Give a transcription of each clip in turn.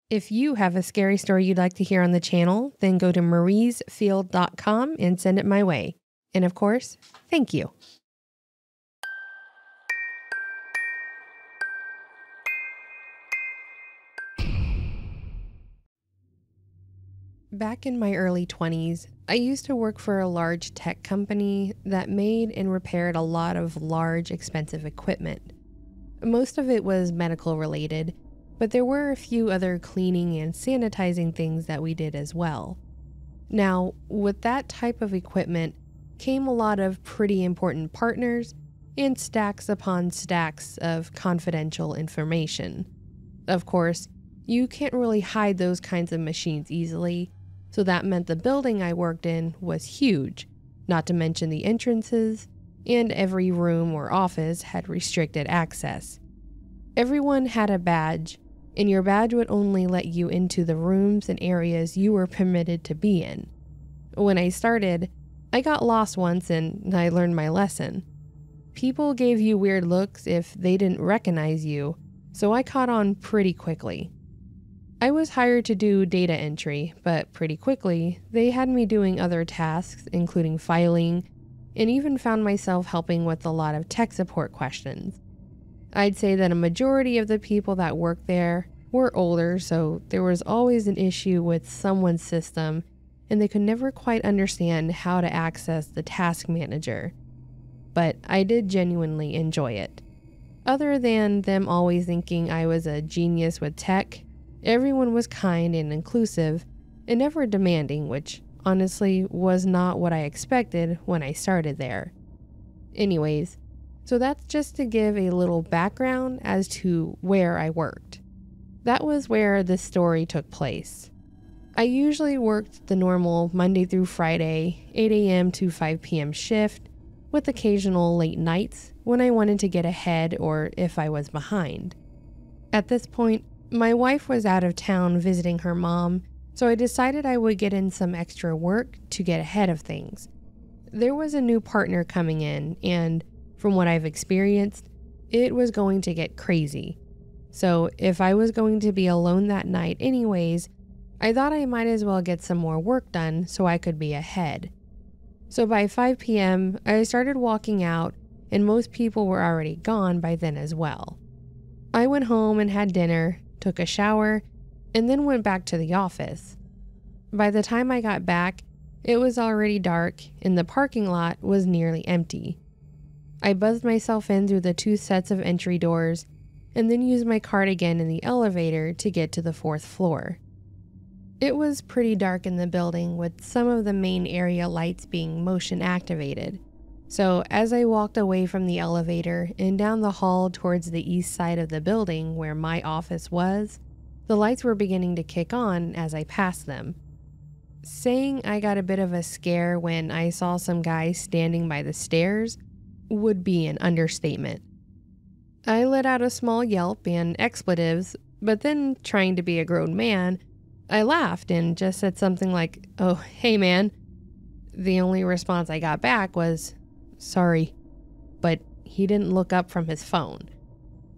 If you have a scary story you'd like to hear on the channel, then go to mariesfield.com and send it my way. And of course, thank you. Back in my early 20s, I used to work for a large tech company that made and repaired a lot of large, expensive equipment. Most of it was medical related, but there were a few other cleaning and sanitizing things that we did as well. Now, with that type of equipment came a lot of pretty important partners and stacks upon stacks of confidential information. Of course, you can't really hide those kinds of machines easily, so that meant the building I worked in was huge, not to mention the entrances, and every room or office had restricted access. Everyone had a badge, and your badge would only let you into the rooms and areas you were permitted to be in. When I started, I got lost once and I learned my lesson. People gave you weird looks if they didn't recognize you, so I caught on pretty quickly. I was hired to do data entry, but pretty quickly, they had me doing other tasks, including filing, and even found myself helping with a lot of tech support questions. I'd say that a majority of the people that worked there were older, so there was always an issue with someone's system, and they could never quite understand how to access the task manager. But I did genuinely enjoy it. Other than them always thinking I was a genius with tech, everyone was kind and inclusive and never demanding, which honestly was not what I expected when I started there. Anyways, so that's just to give a little background as to where I worked. That was where this story took place. I usually worked the normal Monday through Friday, 8 a.m. to 5 p.m. shift, with occasional late nights when I wanted to get ahead or if I was behind. At this point, my wife was out of town visiting her mom, so I decided I would get in some extra work to get ahead of things. There was a new partner coming in, and from what I've experienced, it was going to get crazy. So if I was going to be alone that night anyways, I thought I might as well get some more work done so I could be ahead. So by 5 p.m., I started walking out, and most people were already gone by then as well. I went home and had dinner, took a shower, and then went back to the office. By the time I got back, it was already dark and the parking lot was nearly empty. I buzzed myself in through the 2 sets of entry doors and then used my card again in the elevator to get to the 4th floor. It was pretty dark in the building, with some of the main area lights being motion activated. So as I walked away from the elevator and down the hall towards the east side of the building where my office was, the lights were beginning to kick on as I passed them. Saying I got a bit of a scare when I saw some guys standing by the stairs would be an understatement. I let out a small yelp and expletives, but then, trying to be a grown man, I laughed and just said something like, "Oh, hey man." The only response I got back was, "Sorry," but he didn't look up from his phone.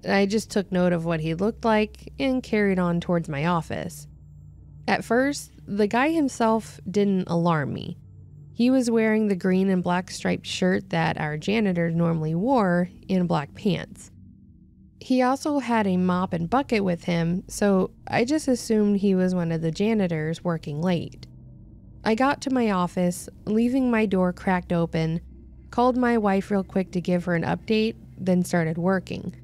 I just took note of what he looked like and carried on towards my office. At first, the guy himself didn't alarm me. He was wearing the green and black striped shirt that our janitor normally wore and black pants. He also had a mop and bucket with him, so I just assumed he was one of the janitors working late. I got to my office, leaving my door cracked open, called my wife real quick to give her an update, then started working.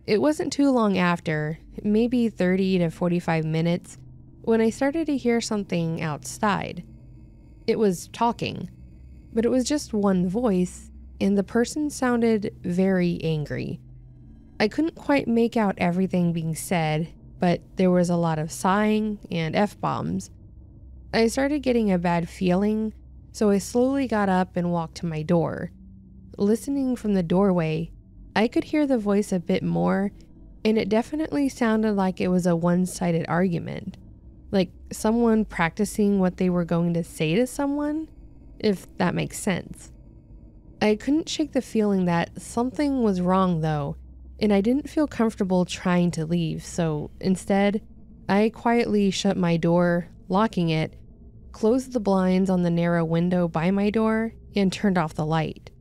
It wasn't too long after, maybe 30 to 45 minutes, when I started to hear something outside. It was talking, but it was just one voice, and the person sounded very angry. I couldn't quite make out everything being said, but there was a lot of sighing and F-bombs. I started getting a bad feeling, so I slowly got up and walked to my door. Listening from the doorway, I could hear the voice a bit more, and it definitely sounded like it was a one-sided argument. Like someone practicing what they were going to say to someone, if that makes sense. I couldn't shake the feeling that something was wrong though, and I didn't feel comfortable trying to leave, so instead, I quietly shut my door, locking it, closed the blinds on the narrow window by my door, and turned off the light.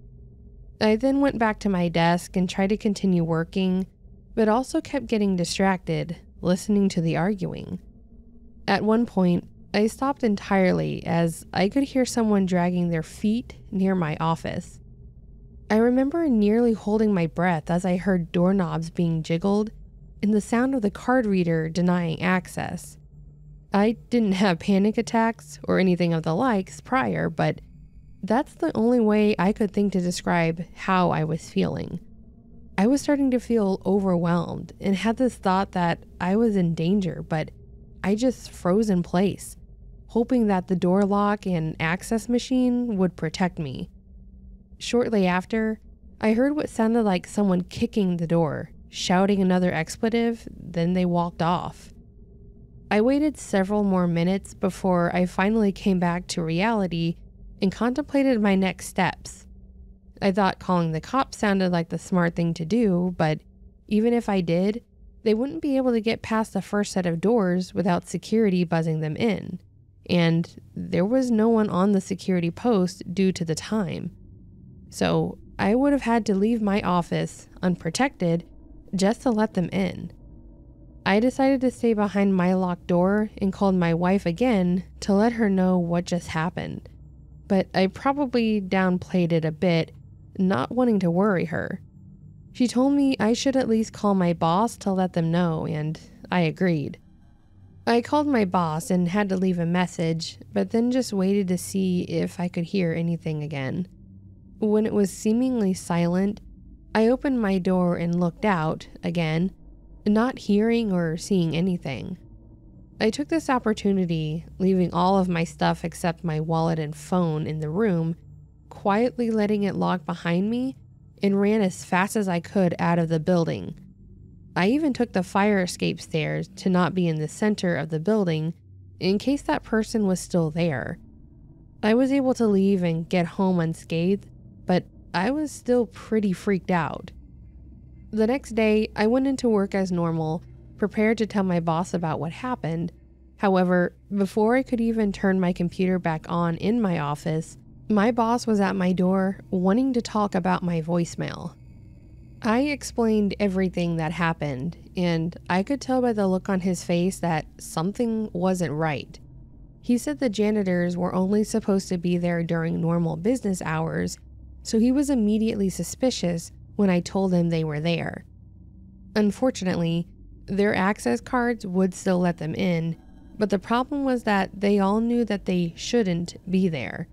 I then went back to my desk and tried to continue working, but also kept getting distracted, listening to the arguing. At one point, I stopped entirely as I could hear someone dragging their feet near my office. I remember nearly holding my breath as I heard doorknobs being jiggled and the sound of the card reader denying access. I didn't have panic attacks or anything of the likes prior, but that's the only way I could think to describe how I was feeling. I was starting to feel overwhelmed and had this thought that I was in danger, but I just froze in place, hoping that the door lock and access machine would protect me. Shortly after, I heard what sounded like someone kicking the door, shouting another expletive, then they walked off. I waited several more minutes before I finally came back to reality and contemplated my next steps. I thought calling the cops sounded like the smart thing to do, but even if I did, they wouldn't be able to get past the first set of doors without security buzzing them in, and there was no one on the security post due to the time. So I would have had to leave my office unprotected just to let them in. I decided to stay behind my locked door and called my wife again to let her know what just happened. But I probably downplayed it a bit, not wanting to worry her. She told me I should at least call my boss to let them know, and I agreed. I called my boss and had to leave a message, but then just waited to see if I could hear anything again. When it was seemingly silent, I opened my door and looked out, again, not hearing or seeing anything. I took this opportunity, leaving all of my stuff except my wallet and phone in the room, quietly letting it lock behind me, and ran as fast as I could out of the building. I even took the fire escape stairs to not be in the center of the building in case that person was still there. I was able to leave and get home unscathed, but I was still pretty freaked out. The next day, I went into work as normal, prepared to tell my boss about what happened. However, before I could even turn my computer back on in my office, my boss was at my door wanting to talk about my voicemail. I explained everything that happened, and I could tell by the look on his face that something wasn't right. He said the janitors were only supposed to be there during normal business hours, so he was immediately suspicious when I told him they were there. Unfortunately, their access cards would still let them in, but the problem was that they all knew that they shouldn't be there.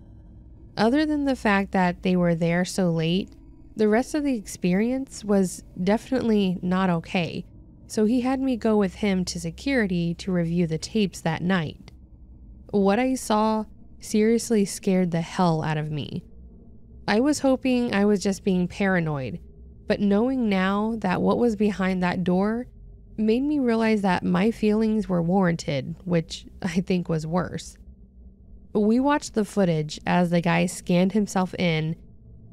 Other than the fact that they were there so late, the rest of the experience was definitely not okay, so he had me go with him to security to review the tapes that night. What I saw seriously scared the hell out of me. I was hoping I was just being paranoid, but knowing now that what was behind that door made me realize that my feelings were warranted, which I think was worse. We watched the footage as the guy scanned himself in,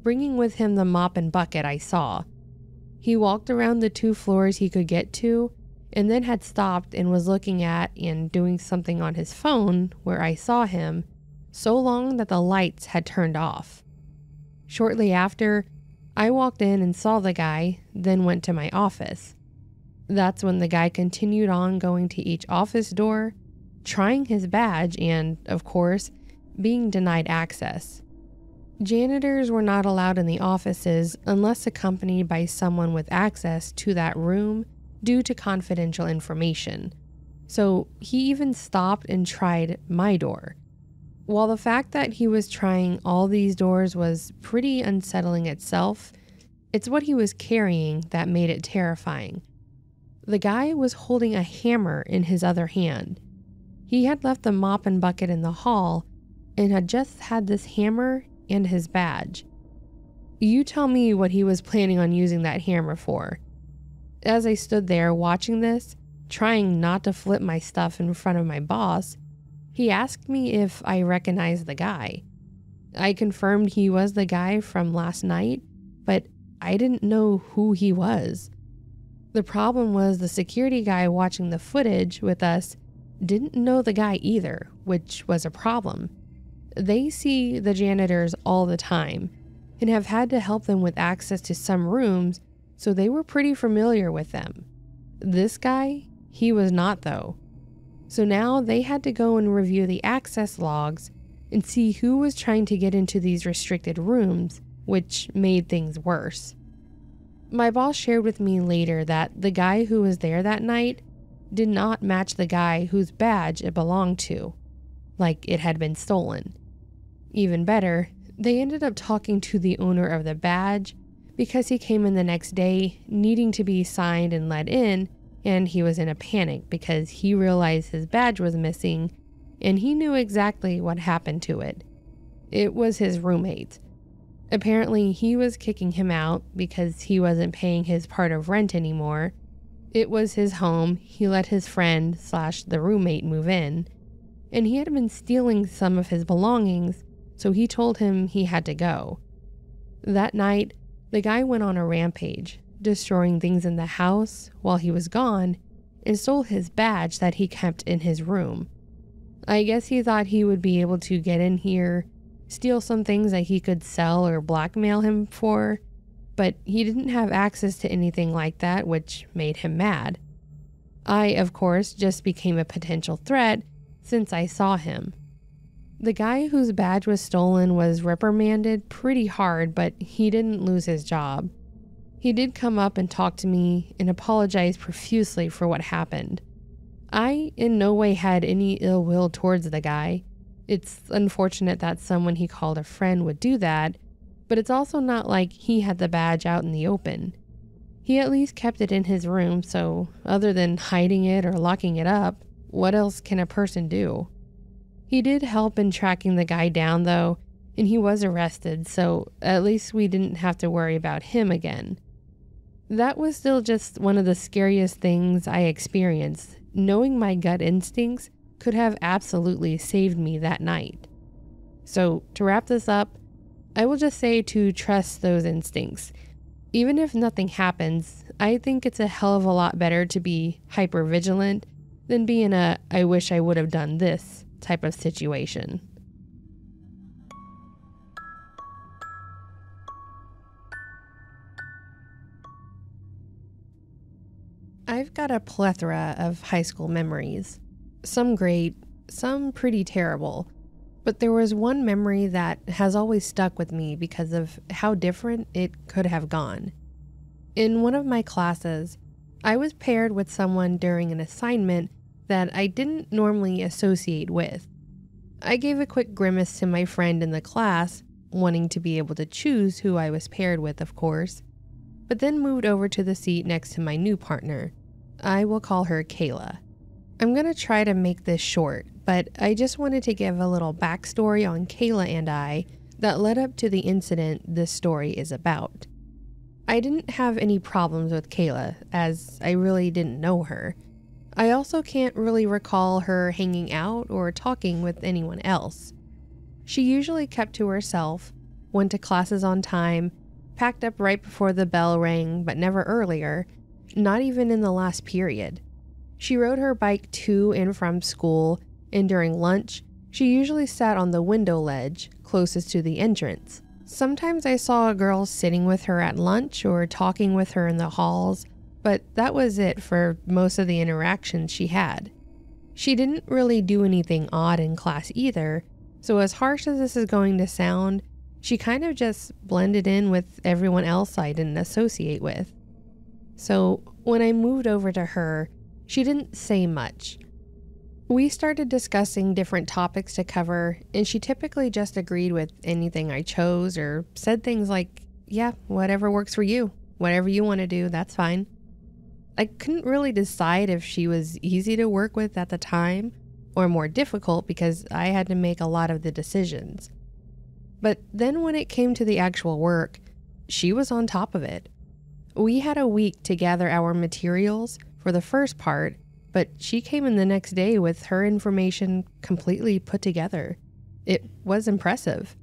bringing with him the mop and bucket I saw. He walked around the 2 floors he could get to, and then had stopped and was looking at and doing something on his phone where I saw him, so long that the lights had turned off. Shortly after, I walked in and saw the guy, then went to my office. That's when the guy continued on going to each office door, trying his badge and, of course, being denied access. Janitors were not allowed in the offices unless accompanied by someone with access to that room due to confidential information. So he even stopped and tried my door. While the fact that he was trying all these doors was pretty unsettling itself, it's what he was carrying that made it terrifying. The guy was holding a hammer in his other hand. He had left the mop and bucket in the hall and had just had this hammer and his badge. You tell me what he was planning on using that hammer for. As I stood there watching this, trying not to flip my stuff in front of my boss, he asked me if I recognized the guy. I confirmed he was the guy from last night, but I didn't know who he was. The problem was the security guy watching the footage with us didn't know the guy either, which was a problem. They see the janitors all the time and have had to help them with access to some rooms, so they were pretty familiar with them. This guy, he was not though. So now they had to go and review the access logs and see who was trying to get into these restricted rooms, which made things worse. My boss shared with me later that the guy who was there that night did not match the guy whose badge it belonged to, like it had been stolen. Even better, they ended up talking to the owner of the badge because he came in the next day needing to be signed and let in, and he was in a panic because he realized his badge was missing and he knew exactly what happened to it. It was his roommate. Apparently, he was kicking him out because he wasn't paying his part of rent anymore. It was his home. He let his friend / the roommate move in, and he had been stealing some of his belongings, so he told him he had to go. That night, the guy went on a rampage, destroying things in the house while he was gone, and stole his badge that he kept in his room. I guess he thought he would be able to get in here, steal some things that he could sell or blackmail him for, but he didn't have access to anything like that, which made him mad. I, of course, just became a potential threat since I saw him. The guy whose badge was stolen was reprimanded pretty hard, but he didn't lose his job. He did come up and talk to me and apologize profusely for what happened. I in no way had any ill will towards the guy. It's unfortunate that someone he called a friend would do that, but it's also not like he had the badge out in the open. He at least kept it in his room, so other than hiding it or locking it up, what else can a person do? He did help in tracking the guy down though, and he was arrested, so at least we didn't have to worry about him again. That was still just one of the scariest things I experienced. Knowing my gut instincts could have absolutely saved me that night. So to wrap this up, I will just say to trust those instincts. Even if nothing happens, I think it's a hell of a lot better to be hyper vigilant than be in a "I wish I would have done this" type of situation. I've got a plethora of high school memories. Some great, some pretty terrible. But there was one memory that has always stuck with me because of how different it could have gone. In one of my classes, I was paired with someone during an assignment that I didn't normally associate with. I gave a quick grimace to my friend in the class, wanting to be able to choose who I was paired with, of course, but then moved over to the seat next to my new partner. I will call her Kayla. I'm going to try to make this short, but I just wanted to give a little backstory on Kayla and I that led up to the incident this story is about. I didn't have any problems with Kayla, as I really didn't know her. I also can't really recall her hanging out or talking with anyone else. She usually kept to herself, went to classes on time, packed up right before the bell rang, but never earlier, not even in the last period. She rode her bike to and from school, and during lunch, she usually sat on the window ledge closest to the entrance. Sometimes I saw a girl sitting with her at lunch or talking with her in the halls, but that was it for most of the interactions she had. She didn't really do anything odd in class either, so as harsh as this is going to sound, she kind of just blended in with everyone else I didn't associate with. So when I moved over to her, she didn't say much. We started discussing different topics to cover, and she typically just agreed with anything I chose or said things like, "Yeah, whatever works for you. Whatever you want to do, that's fine." I couldn't really decide if she was easy to work with at the time or more difficult because I had to make a lot of the decisions. But then when it came to the actual work, she was on top of it. We had a week to gather our materials for the first part, but she came in the next day with her information completely put together. It was impressive.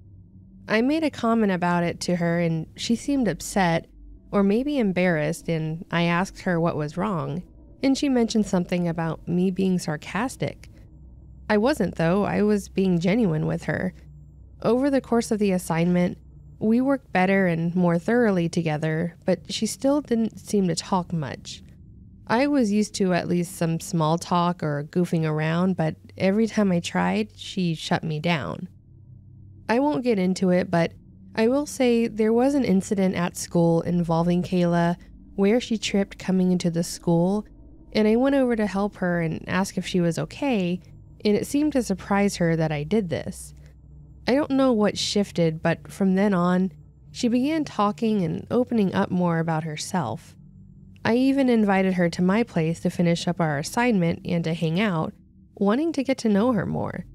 I made a comment about it to her and she seemed upset, or maybe embarrassed, and I asked her what was wrong, and she mentioned something about me being sarcastic. I wasn't though, I was being genuine with her. Over the course of the assignment, we worked better and more thoroughly together, but she still didn't seem to talk much. I was used to at least some small talk or goofing around, but every time I tried, she shut me down. I won't get into it, but I will say there was an incident at school involving Kayla where she tripped coming into the school, and I went over to help her and ask if she was okay, and it seemed to surprise her that I did this. I don't know what shifted, but from then on, she began talking and opening up more about herself. I even invited her to my place to finish up our assignment and to hang out, wanting to get to know her more.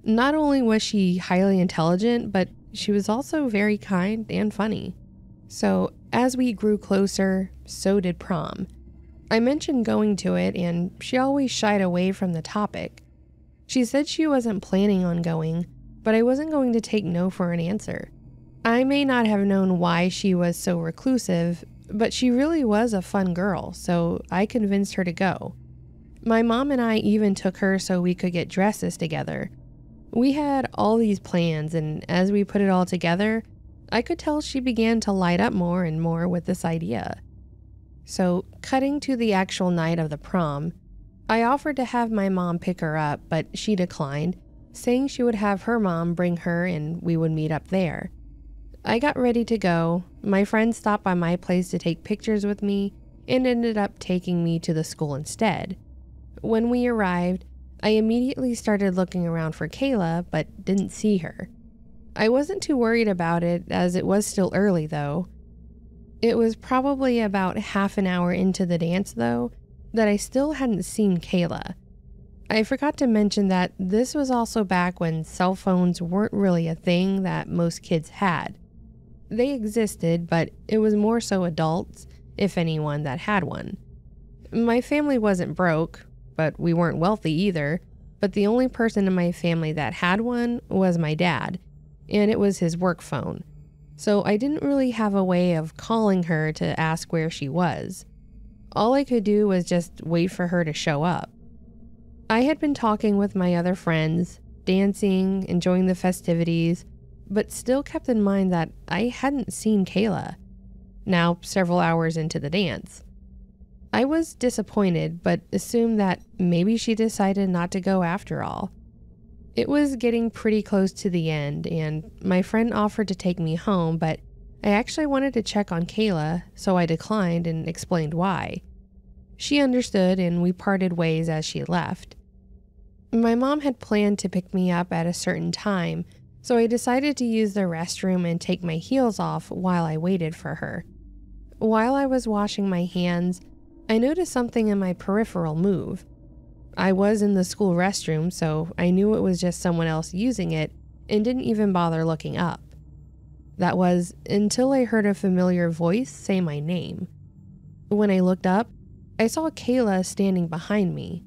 Not only was she highly intelligent, but she was also very kind and funny. So as we grew closer, so did prom. I mentioned going to it, and she always shied away from the topic. She said she wasn't planning on going, but I wasn't going to take no for an answer. I may not have known why she was so reclusive, but she really was a fun girl, so I convinced her to go. My mom and I even took her so we could get dresses together. We had all these plans, and as we put it all together, I could tell she began to light up more and more with this idea. So, cutting to the actual night of the prom, I offered to have my mom pick her up, but she declined, saying she would have her mom bring her and we would meet up there. I got ready to go. My friend stopped by my place to take pictures with me and ended up taking me to the school instead. When we arrived, I immediately started looking around for Kayla, but didn't see her. I wasn't too worried about it, as it was still early though. It was probably about half an hour into the dance though, that I still hadn't seen Kayla. I forgot to mention that this was also back when cell phones weren't really a thing that most kids had. They existed, but it was more so adults, if anyone, that had one. My family wasn't broke, but we weren't wealthy either, but the only person in my family that had one was my dad, and it was his work phone. So I didn't really have a way of calling her to ask where she was. All I could do was just wait for her to show up. I had been talking with my other friends, dancing, enjoying the festivities, but still kept in mind that I hadn't seen Kayla, now several hours into the dance. I was disappointed, but assumed that maybe she decided not to go after all. It was getting pretty close to the end, and my friend offered to take me home, but I actually wanted to check on Kayla, so I declined and explained why. She understood, and we parted ways as she left. My mom had planned to pick me up at a certain time, so I decided to use the restroom and take my heels off while I waited for her. While I was washing my hands, I noticed something in my peripheral move. I was in the school restroom, so I knew it was just someone else using it and didn't even bother looking up. That was until I heard a familiar voice say my name. When I looked up, I saw Kayla standing behind me.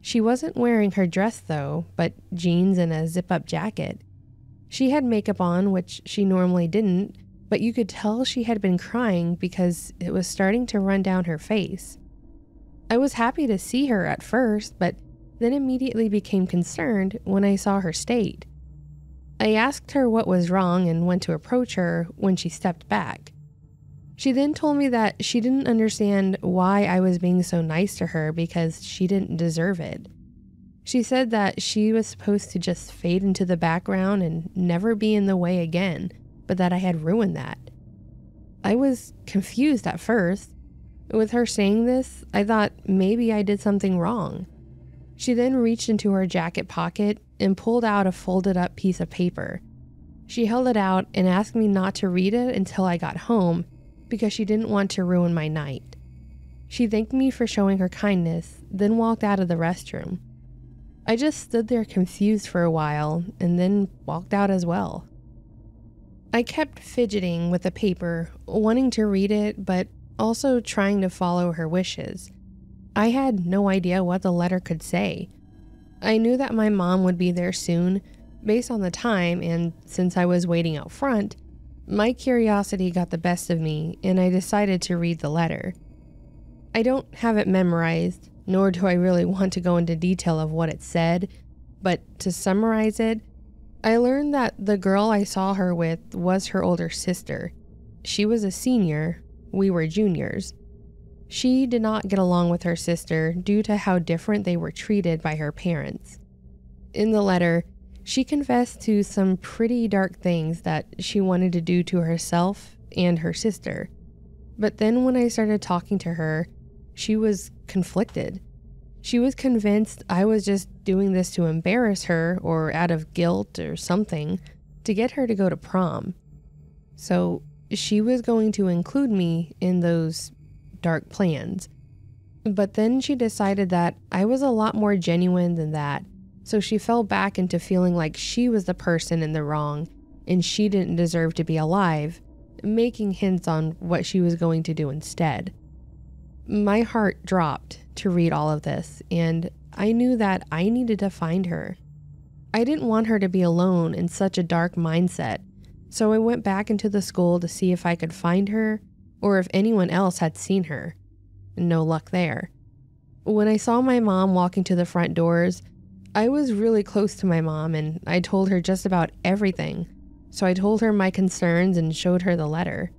She wasn't wearing her dress though, but jeans and a zip-up jacket. She had makeup on, which she normally didn't, but you could tell she had been crying because it was starting to run down her face. I was happy to see her at first, but then immediately became concerned when I saw her state. I asked her what was wrong and went to approach her when she stepped back. She then told me that she didn't understand why I was being so nice to her because she didn't deserve it. She said that she was supposed to just fade into the background and never be in the way again, but that I had ruined that. I was confused at first. With her saying this, I thought maybe I did something wrong. She then reached into her jacket pocket and pulled out a folded up piece of paper. She held it out and asked me not to read it until I got home because she didn't want to ruin my night. She thanked me for showing her kindness, then walked out of the restroom. I just stood there confused for a while and then walked out as well. I kept fidgeting with the paper, wanting to read it, but also trying to follow her wishes. I had no idea what the letter could say. I knew that my mom would be there soon, based on the time, and since I was waiting out front, My curiosity got the best of me, and I decided to read the letter. I don't have it memorized, nor do I really want to go into detail of what it said, but to summarize it, I learned that the girl I saw her with was her older sister. She was a senior, we were juniors. She did not get along with her sister due to how different they were treated by her parents. In the letter, she confessed to some pretty dark things that she wanted to do to herself and her sister. But then when I started talking to her, she was conflicted. She was convinced I was just doing this to embarrass her or out of guilt or something to get her to go to prom. So she was going to include me in those dark plans. But then she decided that I was a lot more genuine than that, so she fell back into feeling like she was the person in the wrong and she didn't deserve to be alive, making hints on what she was going to do instead. My heart dropped to read all of this, and I knew that I needed to find her. I didn't want her to be alone in such a dark mindset, so I went back into the school to see if I could find her or if anyone else had seen her. No luck there. When I saw my mom walking to the front doors, I was really close to my mom and I told her just about everything, so I told her my concerns and showed her the letter.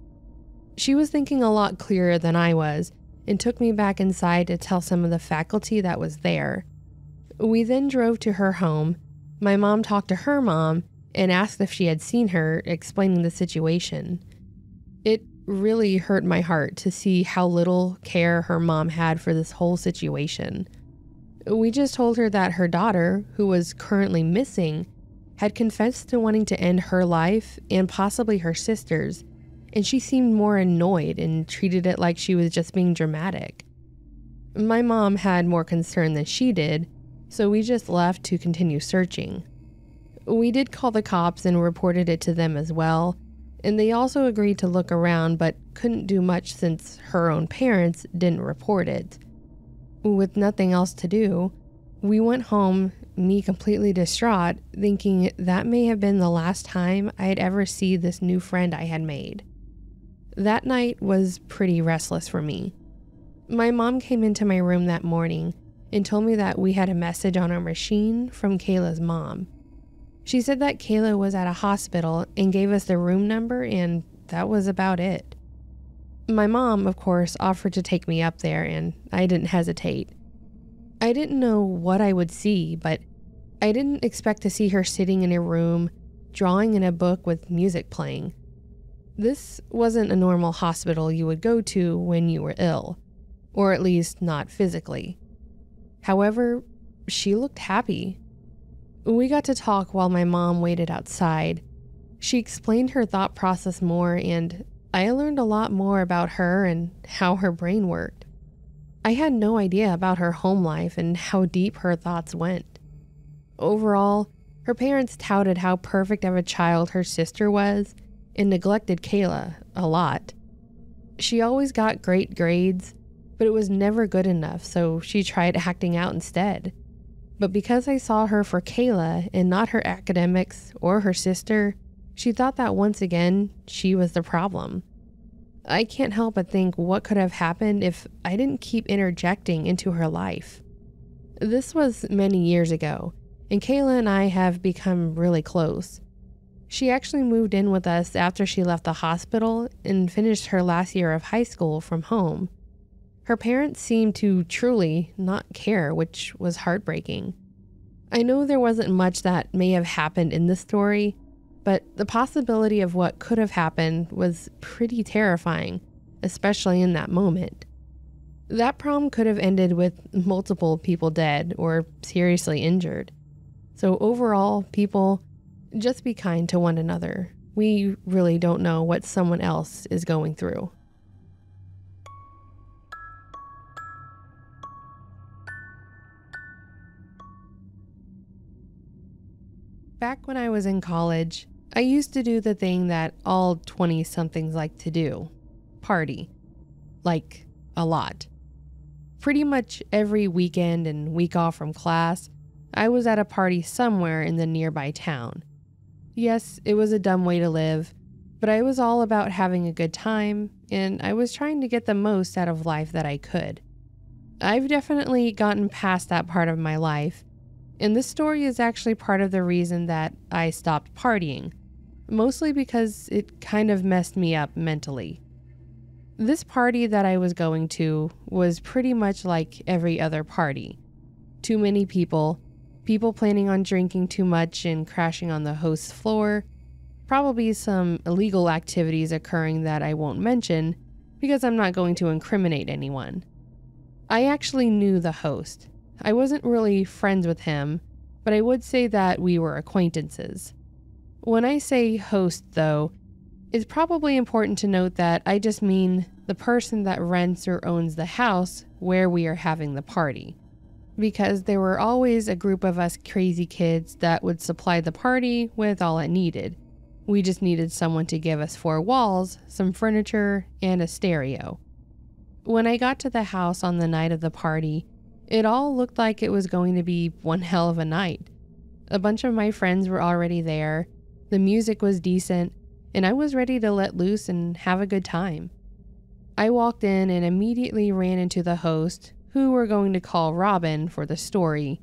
She was thinking a lot clearer than I was and took me back inside to tell some of the faculty that was there. We then drove to her home. My mom talked to her mom and asked if she had seen her, explaining the situation. It really hurt my heart to see how little care her mom had for this whole situation. We just told her that her daughter, who was currently missing, had confessed to wanting to end her life and possibly her sister's, and she seemed more annoyed and treated it like she was just being dramatic. My mom had more concern than she did, so we just left to continue searching. We did call the cops and reported it to them as well, and they also agreed to look around but couldn't do much since her own parents didn't report it. With nothing else to do, we went home, me completely distraught, thinking that may have been the last time I'd ever see this new friend I had made. That night was pretty restless for me. My mom came into my room that morning and told me that we had a message on our machine from Kayla's mom. She said that Kayla was at a hospital and gave us the room number, and that was about it. My mom, of course, offered to take me up there, and I didn't hesitate. I didn't know what I would see, but I didn't expect to see her sitting in a room, drawing in a book with music playing. This wasn't a normal hospital you would go to when you were ill, or at least not physically. However, she looked happy. We got to talk while my mom waited outside. She explained her thought process more, and I learned a lot more about her and how her brain worked. I had no idea about her home life and how deep her thoughts went. Overall, her parents touted how perfect of a child her sister was and neglected Kayla a lot. She always got great grades, but it was never good enough, so she tried acting out instead. But because I saw her for Kayla and not her academics or her sister, she thought that once again, she was the problem. I can't help but think what could have happened if I didn't keep interjecting into her life. This was many years ago, and Kayla and I have become really close. She actually moved in with us after she left the hospital and finished her last year of high school from home. Her parents seemed to truly not care, which was heartbreaking. I know there wasn't much that may have happened in this story, but the possibility of what could have happened was pretty terrifying, especially in that moment. That prom could have ended with multiple people dead or seriously injured. So overall, people, just be kind to one another. We really don't know what someone else is going through. Back when I was in college, I used to do the thing that all 20-somethings like to do. Party. Like, a lot. Pretty much every weekend and week off from class, I was at a party somewhere in the nearby town. Yes, it was a dumb way to live, But I was all about having a good time, and I was trying to get the most out of life that I could. I've definitely gotten past that part of my life, and this story is actually part of the reason that I stopped partying, mostly because it kind of messed me up mentally. This party that I was going to was pretty much like every other party. Too many people planning on drinking too much and crashing on the host's floor, probably some illegal activities occurring that I won't mention because I'm not going to incriminate anyone. I actually knew the host. I wasn't really friends with him, but I would say that we were acquaintances. When I say host, though, it's probably important to note that I just mean the person that rents or owns the house where we are having the party. Because there were always a group of us crazy kids that would supply the party with all it needed. We just needed someone to give us 4 walls, some furniture, and a stereo. When I got to the house on the night of the party, it all looked like it was going to be one hell of a night. A bunch of my friends were already there, the music was decent, and I was ready to let loose and have a good time. I walked in and immediately ran into the host, who we're going to call Robin for the story,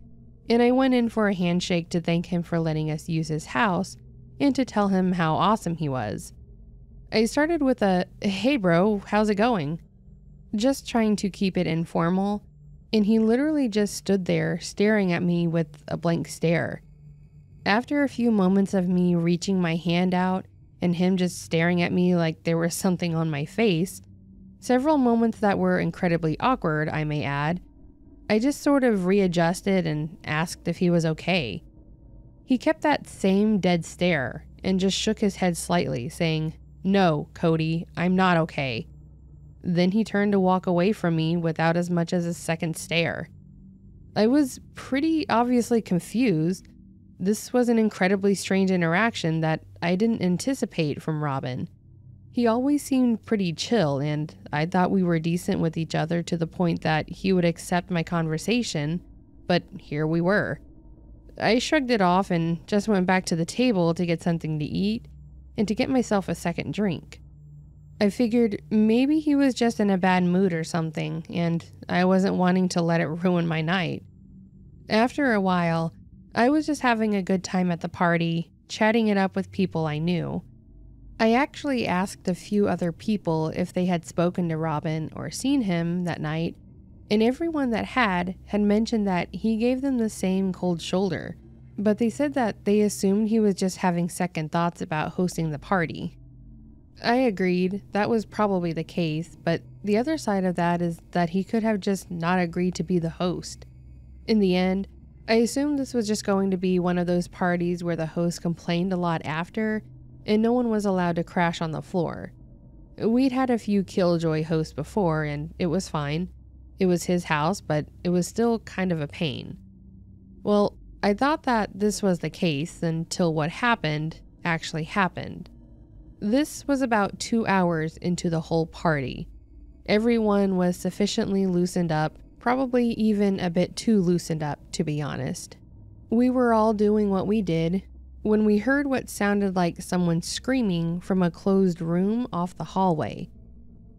and I went in for a handshake to thank him for letting us use his house and to tell him how awesome he was. I started with a, "Hey bro, how's it going?" Just trying to keep it informal, and he literally just stood there staring at me with a blank stare. After a few moments of me reaching my hand out and him just staring at me like there was something on my face, several moments that were incredibly awkward, I may add, I just sort of readjusted and asked if he was okay. He kept that same dead stare and just shook his head slightly, saying, "No, Cody, I'm not okay." Then he turned to walk away from me without as much as a second stare. I was pretty obviously confused. This was an incredibly strange interaction that I didn't anticipate from Robin. He always seemed pretty chill, and I thought we were decent with each other to the point that he would accept my conversation, but here we were. I shrugged it off and just went back to the table to get something to eat and to get myself a second drink. I figured maybe he was just in a bad mood or something, and I wasn't wanting to let it ruin my night. After a while, I was just having a good time at the party, chatting it up with people I knew. I actually asked a few other people if they had spoken to Robin or seen him that night, and everyone that had mentioned that he gave them the same cold shoulder, but they said that they assumed he was just having second thoughts about hosting the party. I agreed, that was probably the case, but the other side of that is that he could have just not agreed to be the host. In the end, I assumed this was just going to be one of those parties where the host complained a lot after, and no one was allowed to crash on the floor. We'd had a few killjoy hosts before, and it was fine. It was his house, but it was still kind of a pain. Well, I thought that this was the case until what happened actually happened. This was about 2 hours into the whole party. Everyone was sufficiently loosened up, probably even a bit too loosened up, to be honest. We were all doing what we did when we heard what sounded like someone screaming from a closed room off the hallway.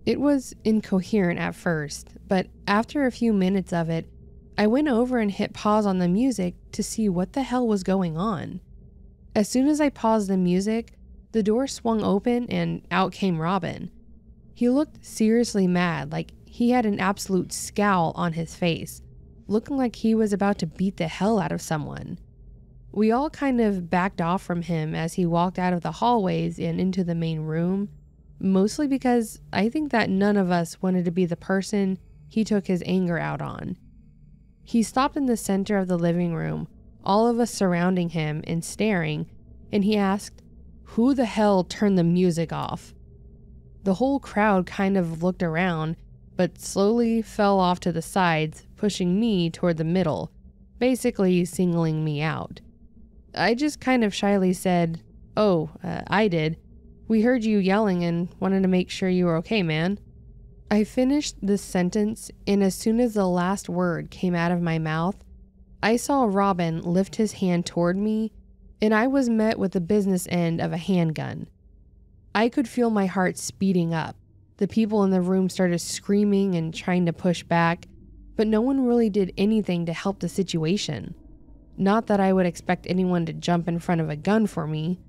It was incoherent at first, but after a few minutes of it, I went over and hit pause on the music to see what the hell was going on. As soon as I paused the music, the door swung open and out came Robin. He looked seriously mad, like he had an absolute scowl on his face, looking like he was about to beat the hell out of someone. We all kind of backed off from him as he walked out of the hallways and into the main room, mostly because I think that none of us wanted to be the person he took his anger out on. He stopped in the center of the living room, all of us surrounding him and staring, and he asked, "Who the hell turned the music off?" The whole crowd kind of looked around, but slowly fell off to the sides, pushing me toward the middle, basically singling me out. I just kind of shyly said, I did. We heard you yelling and wanted to make sure you were okay, man." I finished this sentence, and as soon as the last word came out of my mouth, I saw Robin lift his hand toward me, and I was met with the business end of a handgun. I could feel my heart speeding up. The people in the room started screaming and trying to push back, but no one really did anything to help the situation. Not that I would expect anyone to jump in front of a gun for me.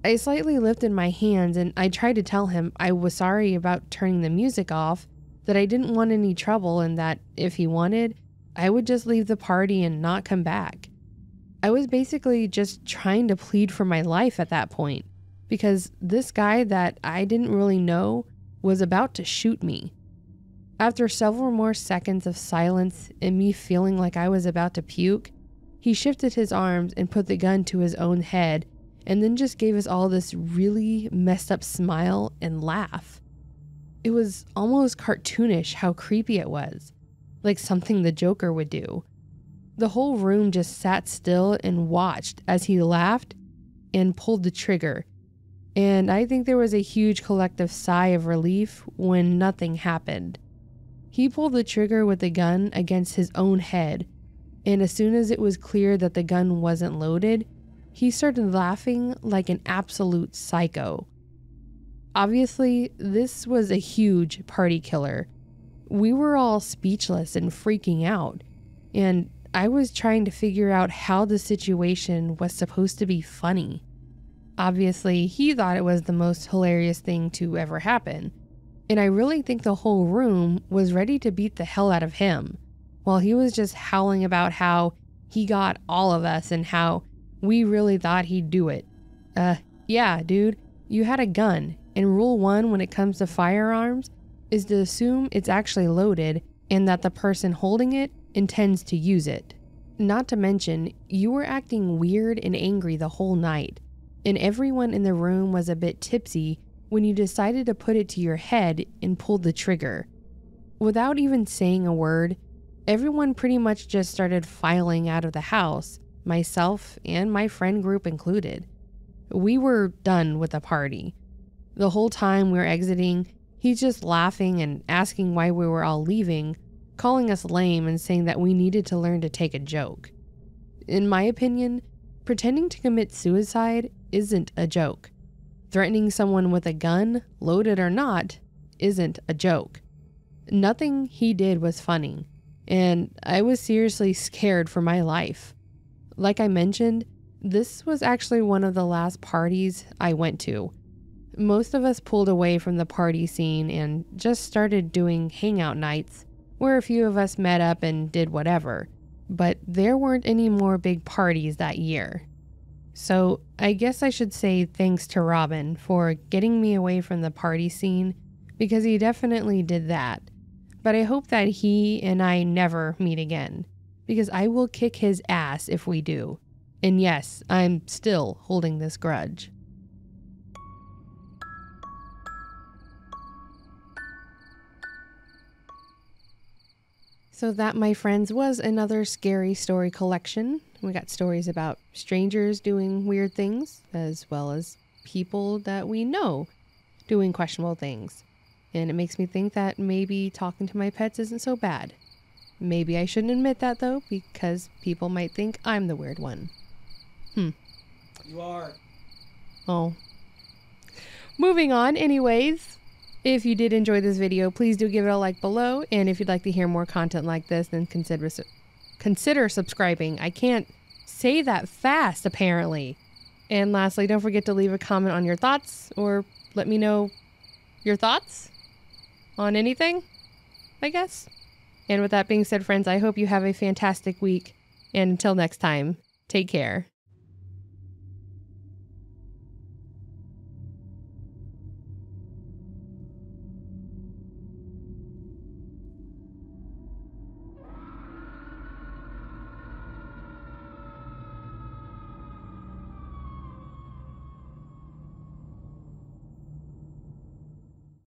I slightly lifted my hands and I tried to tell him I was sorry about turning the music off, that I didn't want any trouble, and that if he wanted, I would just leave the party and not come back. I was basically just trying to plead for my life at that point, because this guy that I didn't really know was about to shoot me. After several more seconds of silence and me feeling like I was about to puke, he shifted his arms and put the gun to his own head, and then just gave us all this really messed up smile and laugh. It was almost cartoonish how creepy it was, like something the Joker would do. The whole room just sat still and watched as he laughed and pulled the trigger, and I think there was a huge collective sigh of relief when nothing happened. He pulled the trigger with the gun against his own head, and as soon as it was clear that the gun wasn't loaded, he started laughing like an absolute psycho. Obviously, this was a huge party killer. We were all speechless and freaking out, and I was trying to figure out how the situation was supposed to be funny. Obviously, he thought it was the most hilarious thing to ever happen, and I really think the whole room was ready to beat the hell out of him, while he was just howling about how he got all of us and how we really thought he'd do it. Yeah, dude, you had a gun, and rule 1 when it comes to firearms is to assume it's actually loaded and that the person holding it intends to use it. Not to mention, you were acting weird and angry the whole night, and everyone in the room was a bit tipsy when you decided to put it to your head and pulled the trigger. Without even saying a word, everyone pretty much just started filing out of the house, myself and my friend group included. We were done with the party. The whole time we were exiting, he's just laughing and asking why we were all leaving, calling us lame and saying that we needed to learn to take a joke. In my opinion, pretending to commit suicide isn't a joke. Threatening someone with a gun, loaded or not, isn't a joke. Nothing he did was funny, and I was seriously scared for my life. Like I mentioned, this was actually one of the last parties I went to. Most of us pulled away from the party scene and just started doing hangout nights, where a few of us met up and did whatever, but there weren't any more big parties that year. So I guess I should say thanks to Robin for getting me away from the party scene, because he definitely did that. But I hope that he and I never meet again, because I will kick his ass if we do. And yes, I'm still holding this grudge. So that, my friends, was another scary story collection. We got stories about strangers doing weird things, as well as people that we know doing questionable things. And it makes me think that maybe talking to my pets isn't so bad. Maybe I shouldn't admit that, though, because people might think I'm the weird one. You are. Oh. Moving on, anyways. If you did enjoy this video, please do give it a like below. And if you'd like to hear more content like this, then consider subscribing. I can't say that fast, apparently. And lastly, don't forget to leave a comment on your thoughts, or let me know your thoughts on anything, I guess. And with that being said, friends, I hope you have a fantastic week. And until next time, take care.